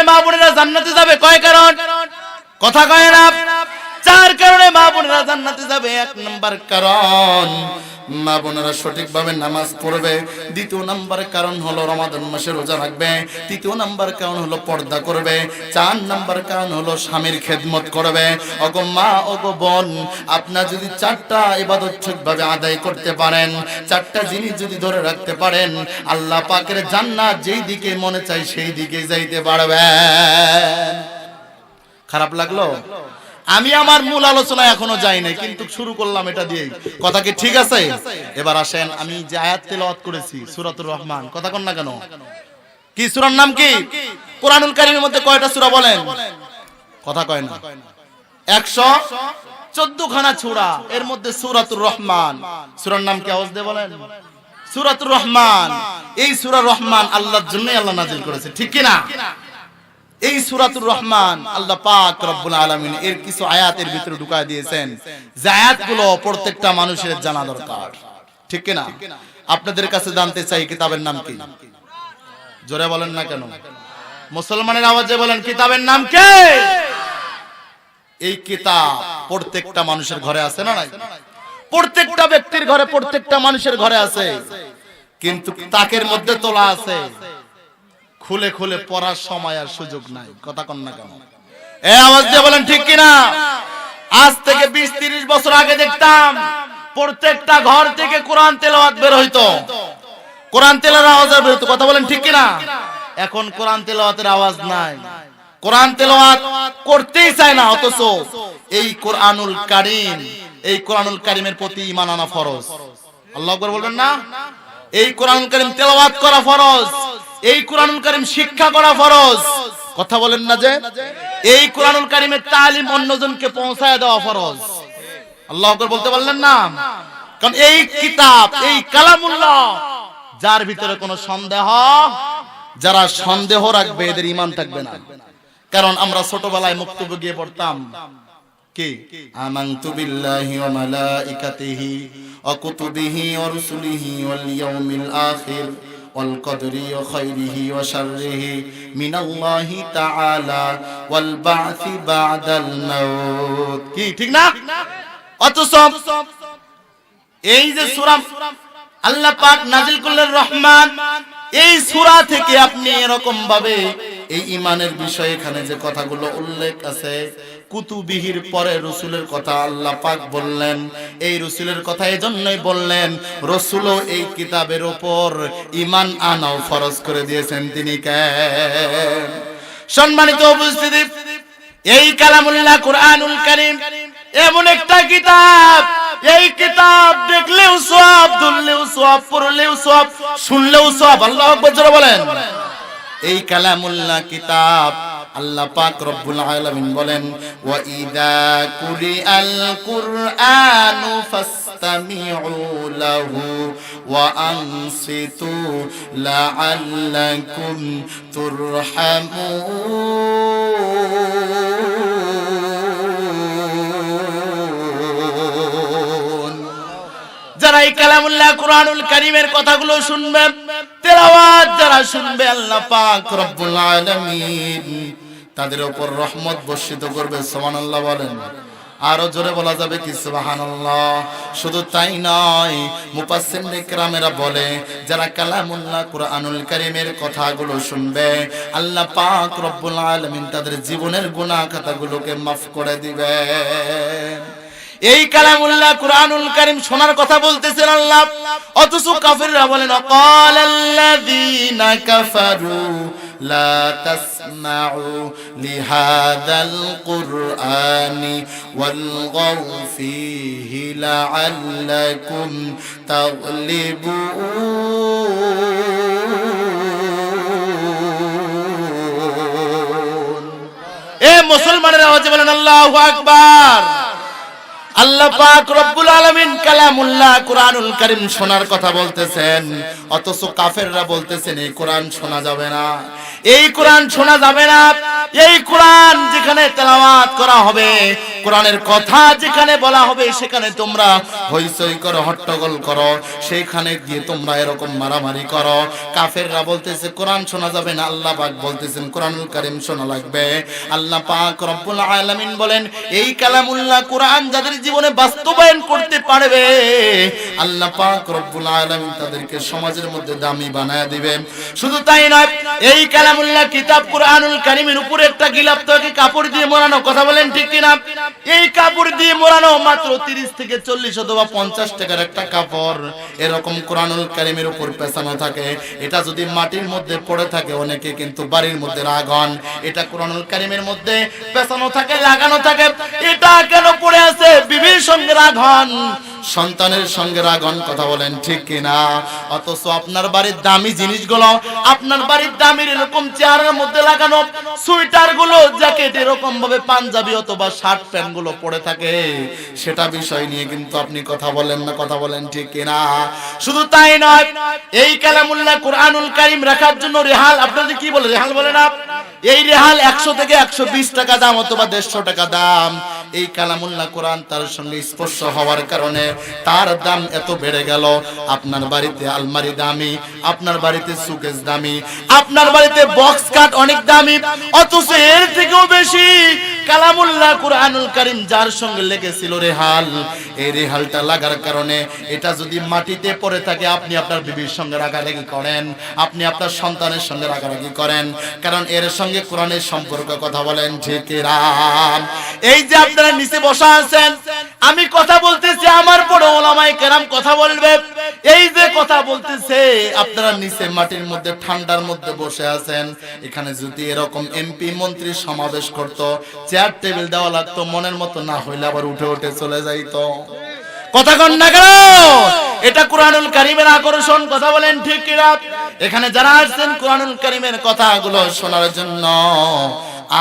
মা বোনেরা জান্নাতে যাবে? কয় কারণ? কথা কয় না? 4 কারণে মা বোনেরা জান্নাতে যাবে। 1 নাম্বার কারণ মা বোনেরা সঠিকভাবে নামাজ পড়বে। 2 নাম্বার কারণ হলো রমাদান মাসে রোজা রাখবে। 3 নাম্বার কারণ হলো পর্দা করবে। 4 নাম্বার কারণ হলো স্বামীর খেদমত করবে। ওগো মা, ওগো বোন, আপনারা যদি 4টা ইবাদত ঠিকভাবে আদায় করতে পারেন, 4টা জিনিস যদি ধরে রাখতে পারেন, আল্লাহ পাকের জান্নাত যেই দিকে মনে চায় সেই দিকে যাইতে পারবেন। খারাপ লাগলো? আমি আমার মূল আলোচনা এখনো যাই নাই, কিন্তু শুরু করলাম এটা দিয়ে। কথা কি ঠিক আছে? এবার আসেন, আমি যে আয়াত তেলাওয়াত করেছি সূরাতুর রহমান, কথা কন না কেন? কি সূরার নাম কি? কোরআনুল কারীমের মধ্যে কয়টা সূরা বলেন? কথা কয় না। 114 খানা সূরা, এর মধ্যে সূরাতুর রহমান। সূরার নাম কি আওয়াজ দিয়ে বলেন? সূরাতুর রহমান। এই সূরা রহমান আল্লাহর জন্যই আল্লাহ নাযিল করেছে, ঠিক কি না? এই সূরাতুর রহমান আল্লাহ পাক রব্বুল আলামিন এর কিছু আয়াতের ভিতরে ঢুকায় দিয়েছেন, যে আয়াতগুলো প্রত্যেকটা মানুষের জানা দরকার, ঠিক কি না? আপনাদের কাছে জানতে চাই, কিতাবের নাম কি? জোরে বলেন না কেন? মুসলমানের আওয়াজে বলেন, কিতাবের নাম কি? এই কিতাব প্রত্যেকটা মানুষের ঘরে আছে না নাই? প্রত্যেকটা ব্যক্তির ঘরে, প্রত্যেকটা মানুষের ঘরে আছে, কিন্তু তাকের মধ্যে তোলা আছে, খুলে খুলে পড়ার সময় আর সুযোগ নাই। কথা কন না কেন? এই আওয়াজ দিয়ে বলেন, ঠিক কিনা? আজ থেকে 20-30 বছর আগে দেখতাম প্রত্যেকটা ঘর থেকে কোরআন তেলাওয়াত বের হইতো, কোরআন তেলাওয়াতের আওয়াজ বের হইতো। কথা বলেন, ঠিক কিনা? এখন কোরআন তেলাওয়াতের আওয়াজ নাই, কোরআন তেলাওয়াত করতেই চায় না। অথচ এই কোরআনুল কারীম, এই কোরআনুল কারীমের প্রতি ঈমান আনা ফরজ। আল্লাহু আকবার বলবেন না? এই কোরআনুল কারীম তেলাওয়াত করা ফরজ, এই কোরআনুল কারীম শিক্ষা করা ফরজ। কথা বলেন না যে এই কোরআনুল কারীমের তালিম অন্যজনকে পৌঁছায় দেওয়া ফরজ। আল্লাহু আকবার বলতে পারলেন না? কারণ এই কিতাব, এই কালামুল্লাহ, যার ভিতরে কোনো সন্দেহ, যারা সন্দেহ রাখবে এদের ঈমান থাকবে না। কারণ আমরা ছোটবেলায় মুক্তব গিয়ে পড়তাম কি? আমানতু বিল্লাহি ওয়া মালাইকাতিহি ওয়া কুতুবিহি ওয়া রুসুলিহি ওয়াল ইয়াউমিল আখির ওয়াল কদরি ওয়া খাইরিহি ওয়া শাররিহি মিনাল্লাহি তাআলা ওয়াল বা'সি বা'দাল মাউত। কি ঠিক না? অথচ এই যে সূরা আল্লাহ পাক নাযিল করলেন রহমান, এই সূরা থেকে আপনি এরকম ভাবে এই ঈমানের বিষয়ে এখানে যে কথাগুলো উল্লেখ আছে, কুতুবিহির পরে রাসূলের কথা আল্লাহ পাক বললেন। এই রাসূলের কথা এজন্যই বললেন, রাসূলও এই কিতাবের উপর ঈমান আনাও ফরজ করে দিয়েছেন। তিনি কে? সম্মানিত উপস্থিতি, এই কালামুল্লাহ কোরআনুল কারীম এমন একটা কিতাব, এই কিতাব দেখলেও সওয়াব, ধরলেও সওয়াব, পড়লেও সওয়াব, শুনলেও সওয়াব। আল্লাহু আকবার জোরে বলেন। এই কালামুল্লাহ কিতাব আল্লাহ পাক রব্বুল আলামিন বলেন, ওয়া ইযা কুরিআল কুরআনু ফাসতামিউ লাহু ওয়া আনসিতু লাআল্লাকুম তুরহামুন। যারা এই কালামুল্লাহ কোরআনুল কারীমের কথাগুলো শুনবে, তেলাওয়াত যারা শুনবে, আল্লাহ পাক রব্বুল আলামিন তাদের উপর রহমত বর্ষিত করবে। সুবহানাল্লাহ বলেন। আরো জোরে বলা যাবে কি? সুবহানাল্লাহ। শুধু তাই নয়, মুফাসসিরিন ইকরামেরা বলে, যারা কালামুল্লাহ কোরআনুল কারীমের কথাগুলো শুনবে, আল্লাহ পাক রব্বুল আলামিন তাদের জীবনের গুনাহ খাতাগুলোকে মাফ করে দিবেন। এই কালামুল্লাহ কোরআনুল কারীম শোনার কথা বলতেছেন আল্লাহ, অথচ কাফিররা বলেন, ক্বালাল্লাযীনা কাফারু লা তাসমাউ লিহাযাল কুরআনি ওয়ালগাউ ফীহি লাআল্লাকুম তাগলিবুন। এ মুসলমানের আওয়াজে বলেন আল্লাহু আকবার। আল্লাহ পাক রব্বুল আলামিন কালামুল্লাহ কোরআনুল কারীম শোনার কথা বলতেছেন, অথচ কাফেররা বলতেছেন এই কোরআন শোনা যাবে না, এই কোরআন শোনা যাবে না। এই কোরআন যেখানে তেলাওয়াত করা হবে, কোরআনের কথা যেখানে বলা হবে সেখানে তোমরা হইচই করো, হট্টগোল করো, সেইখানে গিয়ে তোমরা এরকম মারামারি করো। কাফেররা বলতেছে কোরআন শোনা যাবে না, আল্লাহ পাক বলতেছেন কোরআনুল কারীম শোনা লাগবে। আল্লাহ পাক রব্বুল আলামিন বলেন এই কালামুল্লাহ কোরআন যাদের জীবনে বাস্তবায়ন করতে পারবে আল্লাহ পাক রব্বুল আলামিন তাদেরকে সমাজের মধ্যে দামি বানায়া দিবেন। শুধু তাই নয়, এই কালামুল্লাহ কিতাব কোরআনুল কারীমের উপরে একটা গিলাফ থাকে কাপড় দিয়ে মোড়ানো, কথা বলেন ঠিক কিনা? এই কাপড় দিয়ে মোড়ানো মাত্র 30 থেকে 40 অথবা 50 টাকার একটা কাপড় এরকম কোরআনুল কারীমের উপর পেছানো থাকে। এটা যদি মাটির মধ্যে পড়ে থাকে অনেকে কিন্তু বাড়ির মধ্যে রাগ হন। এটা কোরআনুল কারীমের মধ্যে পেছানো থাকে, লাগানো থাকে, এটা কেন পড়ে আছে? বিবির সঙ্গে রাগ হন, সন্তানের সঙ্গে রাগ হন, কথা বলেন ঠিক কিনা? অথচ আপনার বাড়ির দামি জিনিসগুলো, আপনার বাড়ির দামি এরকম চেয়ারের মধ্যে লাগানো সুইটার গুলো, জ্যাকেট, এরকম ভাবে পাঞ্জাবি অথবা শার্ট প্যান্ট গুলো পড়ে থাকে, সেটা বিষয় নিয়ে কিন্তু আপনি কথা বলেন না, কথা বলেন ঠিক কিনা? শুধু তাই নয়, এই কালামুল্লাহ কোরআনুল কারীম রাখার জন্য রেহাল, আপনাদের কি বলে রেহাল বলে না? এই রেহাল 100 থেকে 120 টাকা দাম অথবা 150 টাকা দাম। এই কালামুল্লাহ কোরআন তার সঙ্গে স্পর্শ হওয়ার কারণে তার দাম এত বেড়ে গেল। আপনার বাড়িতে আলমারি দামি, আপনার বাড়িতে সুকেস দামি, আপনার বাড়িতে বক্স কাট অনেক দামি, অথচ এর থেকেও বেশি কালামুল্লাহ কোরআনুল কারীম যার সঙ্গে লেগেছিল রেহাল, এই রেহালটা লাগার কারণে এটা যদি মাটিতে পড়ে থাকে আপনি আপনার বিবির সঙ্গে রাগারাগি করেন, আপনি আপনার সন্তানের সঙ্গে রাগারাগি করেন, কারণ এর সঙ্গে কোরআনের সম্পর্ক, কথা বলেন ঠিক রাম? এই যে আপনারা নিচে বসা আছেন, আমি কথা বলতেছি, আমার বড় ওলামায়ে কেরাম কথা বলবে, এই যে কথা বলতেছে আপনারা নিচে মাটির মধ্যে ঠান্ডার মধ্যে বসে আছেন। এখানে যদি এরকম এমপি মন্ত্রী সমাবেশ করতো, চেয়ার টেবিল দেওয়া লাগতো, মনের মতো না হইলে আবার উঠে উঠে চলে যাইতো, কথা কন না কেন? এটা কোরআনুল কারীমের আকর্ষণ, কথা বলেন ঠিক কিনা? এখানে যারা আসছেন কোরআনুল কারীমের কথাগুলো শোনার জন্য,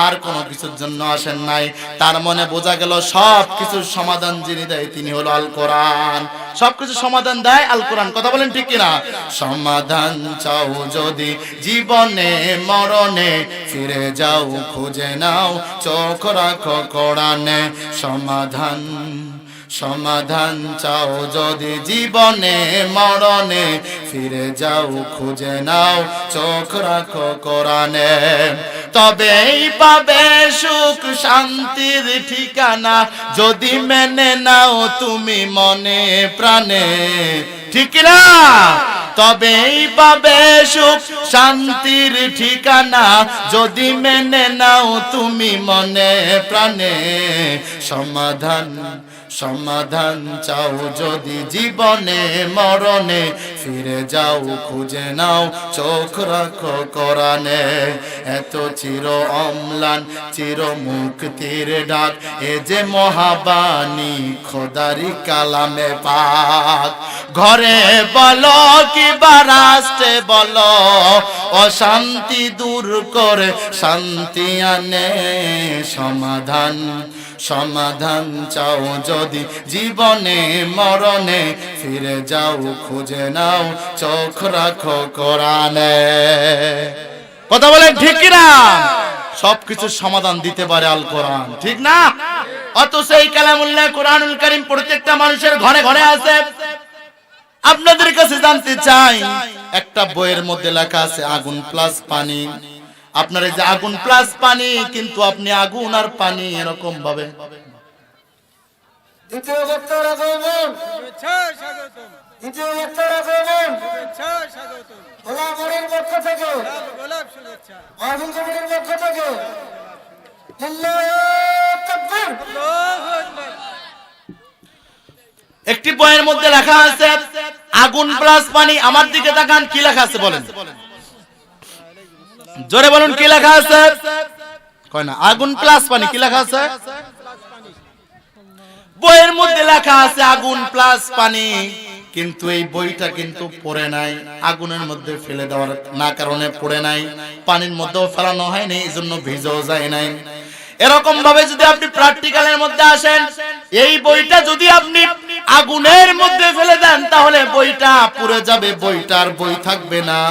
আর কোন কিছুর জন্য আসেন নাই। তার মনে বোঝা গেল সব কিছুর সমাধান যিনি দেয় তিনি হলো আল কোরআন। সবকিছু সমাধান দেয় আল কোরআন, কথা বলেন ঠিক কিনা? সমাধান চাও যদি জীবনে মরণে, ফিরে যাও খুঁজে নাও চোখ রাখো কোরআনে। সমাধান চাও যদি জীবনে মরণে, ফিরে যাও খুঁজে নাও চোখ রাখো কোরআনে। তবেই পাবে সুখ শান্তির ঠিকানা, যদি মেনে নাও তুমি মনে প্রাণে, ঠিক না? তবেই পাবে সুখ শান্তির ঠিকানা, যদি মেনে নাও তুমি মনে প্রাণে। সমাধান চাও যদি জীবনে মরণে, ফিরে যাও খুঁজে নাও চোখ রাখো কোরআনে। এত চির অম্লান চির মুক্তির ডাক, এ যে মহাবাণী খোদারি কালামে পাক। ঘরে বলো কিবা রাষ্ট্রে বলো, অশান্তি দূর করে শান্তি আনে। সমাধান চাও যদি জীবনে মরণে, ফিরে যাও খুঁজে নাও চোখ রাখো কোরআনে। কথা বলেন ঠিক কিনা? সবকিছুর সমাধান দিতে পারে আল কোরআন, ঠিক না? অথচ এই কালামুল্লাহ কোরআনুল কারীম প্রত্যেকটা মানুষের ঘরে ঘরে আছে। আপনাদের কাছে জানতে চাই, একটা বইয়ের মধ্যে লেখা আছে আগুন প্লাস পানি। আপনার এই যে আগুন প্লাস পানি, কিন্তু আপনি আগুন আর পানি এরকম ভাবে। দ্বিতীয় বক্তারা বলবেন, দ্বিতীয় বক্তারা বলবেন, গোলামরের পক্ষ থেকে, মাহফিল কমিটির পক্ষ থেকে, একটি বইয়ের মধ্যে লেখা আছে আগুন প্লাস পানি। আমার দিকে তাকান, কি লেখা আছে বলেন, জোরে বলুন কি লেখা আছে? কয় না, আগুন প্লাস পানি। কি লেখা আছে? বইয়ের মধ্যে লেখা আছে আগুন প্লাস পানি, কিন্তু এই বইটা কিন্তু পড়ে নাই, আগুনের মধ্যে ফেলে দেওয়ার না কারণে পড়ে নাই, পানির মধ্যেও ফেলানো হয়নি, এই জন্য ভিজেও যায় নাই। এরকম ভাবে যদি আপনি প্র্যাকটিক্যালের মধ্যে আসেন, এই বইটা যদি আপনি আগুনের মধ্যে ফেলে দেন তাহলে বইটা পুড়ে যাবে, বইটার বই থাকবে না।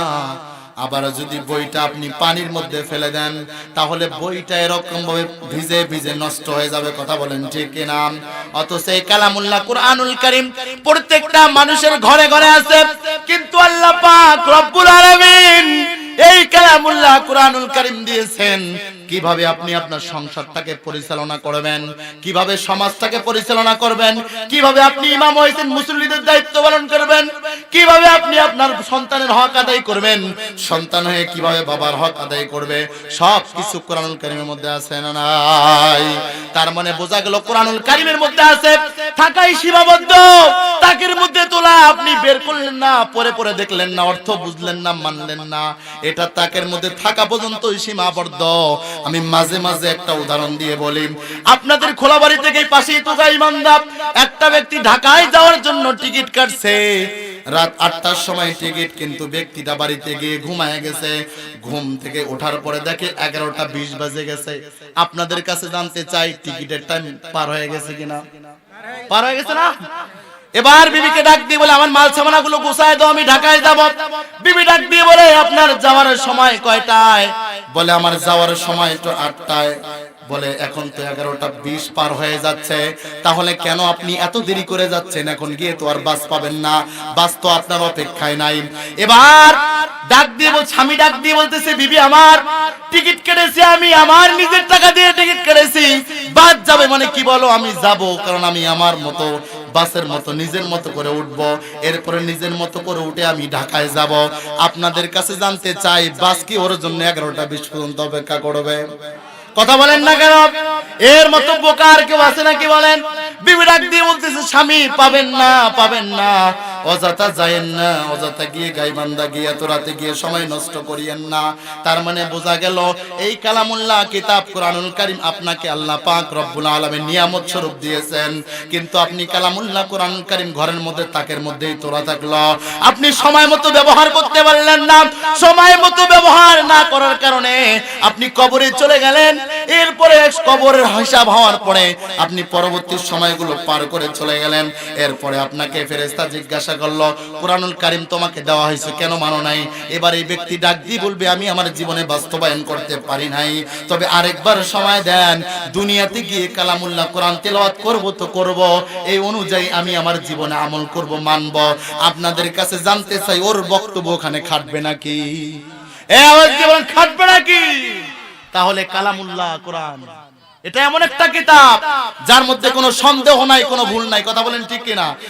আবার যদি বইটা আপনি পানির মধ্যে ফেলে দেন তাহলে বইটা এরকম ভাবে ভিজে ভিজে নষ্ট হয়ে যাবে। কথা বলেন ঠিক কিনা? অথচ এই কালামুল্লাহ কুরআনুল কারীম প্রত্যেকটা মানুষের ঘরে ঘরে আছে, কিন্তু আল্লাহ পাক রব্বুল আলামিন এই কালামুল্লাহ কুরআনুল কারীম দিয়েছেন কিভাবে আপনি আপনার সংসারটাকে পরিচালনা করবেন, কিভাবে সমাজটাকে পরিচালনা করবেন, কিভাবে আপনি ইমাম হয়েছেন মুসল্লিদের দায়িত্ব পালন করবেন, কিভাবে আপনি আপনার সন্তানের হক আদায় করবেন, সন্তান হয়ে কিভাবে বাবার হক আদায় করবে, সব কিছু কোরআনুল কারীমের মধ্যে আছে না নাই? তার মানে বোঝা গেল কোরআনুল কারীমের মধ্যে আছে, থাকাই সীমাবদ্ধ। তাকের মধ্যে তোলা আপনি বের করলেন না, পরে পরে দেখলেন না, অর্থ বুঝলেন না, মানলেন না, এটা তাকের মধ্যে থাকা পর্যন্তই সীমাবদ্ধ। আমি মাঝে মাঝে একটা উদাহরণ দিয়ে বলি, আপনাদের খোলাবাড়ি থেকে পাশেই তো ইমানদার একটা ব্যক্তি ঢাকায় যাওয়ার জন্য টিকিট কাটছে, রাত 8টার সময় টিকিট, কিন্তু ব্যক্তিটা বাড়িতে গিয়ে ঘুমায় গেছে। ঘুম থেকে ওঠার পরে দেখে 11টা 20 বাজে গেছে। আপনাদের কাছে জানতে চাই টিকিটের টাইম পার হয়ে গেছে কিনা? পার হয়ে গেছে না? এবার বিবিকে ডাক দিয়ে বলে আমার মাল সামানাগুলো গুছায় দাও, আমি ঢাকায় যাব। বিবি ডাক দিয়ে বলে আপনার যাওয়ার সময় কয়টায়? বলে আমার যাওয়ার সময় তো 8টায়। বলে এখন তো 11টা 20 পার হয়ে যাচ্ছে, তাহলে কেন আপনি এত দেরি করে যাচ্ছেন? এখন গিয়ে তো আর বাস পাবেন না, বাস তো আপনার অপেক্ষায় নাই। এবার ডাক দিয়ে বল, স্বামী ডাক দিয়ে বলতেছে বিবি আমার টিকিট কেটেছি, আমি আমার নিজের টাকা দিয়ে টিকিট কেটেছি, বাস যাবে মানে কি বলো? আমি যাব, কারণ আমি আমার মতো বাসের মতো নিজের মতো করে উঠবো, এরপরে নিজের মতো করে উঠে আমি ঢাকায় যাব। আপনাদের কাছে জানতে চাই বাস কি ওর জন্য 11টা 20 পর্যন্ত অপেক্ষা করবে? কথা বলেন না কেন? এর মতো বোকা আর কেউ আছে নাকি বলেন? বিবি ডাক দিয়ে বলতেছে স্বামী পাবেন না, পাবেন না, অযথা যায়েন না, অযথা গিয়ে গাইবান্ধা গিয়ে এত রাতে গিয়ে সময় নষ্ট করিয়েন না। তার মানে বোঝা গেল এই কালামুল্লাহ কিতাব কোরআনুল কারীম আপনাকে আল্লাহ পাক রব্বুল আলামিন নিয়ামত স্বরূপ দিয়েছেন, কিন্তু আপনি কালামুল্লাহ কোরআনুল কারীম ঘরের মধ্যে তাকের মধ্যেই তোলা থাকলো, আপনি সময় মতো ব্যবহার করতে পারলেন না। সময় মতো ব্যবহার না করার কারণে আপনি কবরে চলে গেলেন। এরপরে কবরের হিসাব হওয়ার পরে আপনি পরবর্তী সময়গুলো পার করে চলে গেলেন। এরপরে আপনাকে ফেরেশতা জিজ্ঞাসা করলো কোরআনুল কারীম তোমাকে দেওয়া হয়েছে কেন মানো নাই? এবার এই ব্যক্তি ডাক দিয়ে বলবে আমি আমার জীবনে বাস্তবায়ন করতে পারি নাই, তবে আরেকবার সময় দেন, দুনিয়াতে গিয়ে কালামুল্লাহ কোরআন তেলাওয়াত করব তো করব, এই অনুযায়ী আমি আমার জীবনে আমল করব, মানব। আপনাদের কাছে জানতে চাই ওর বক্তব্য ওখানে খাটবে নাকি? আমার জীবন খাটবে নাকি? তাহলে কালামুল্লাহ কোরআন এটা এমন একটা কিতাব যার মধ্যে কোনো সন্দেহ নাই, কোনো ভুল নাই। কথা বলেন ঠিক কিনা?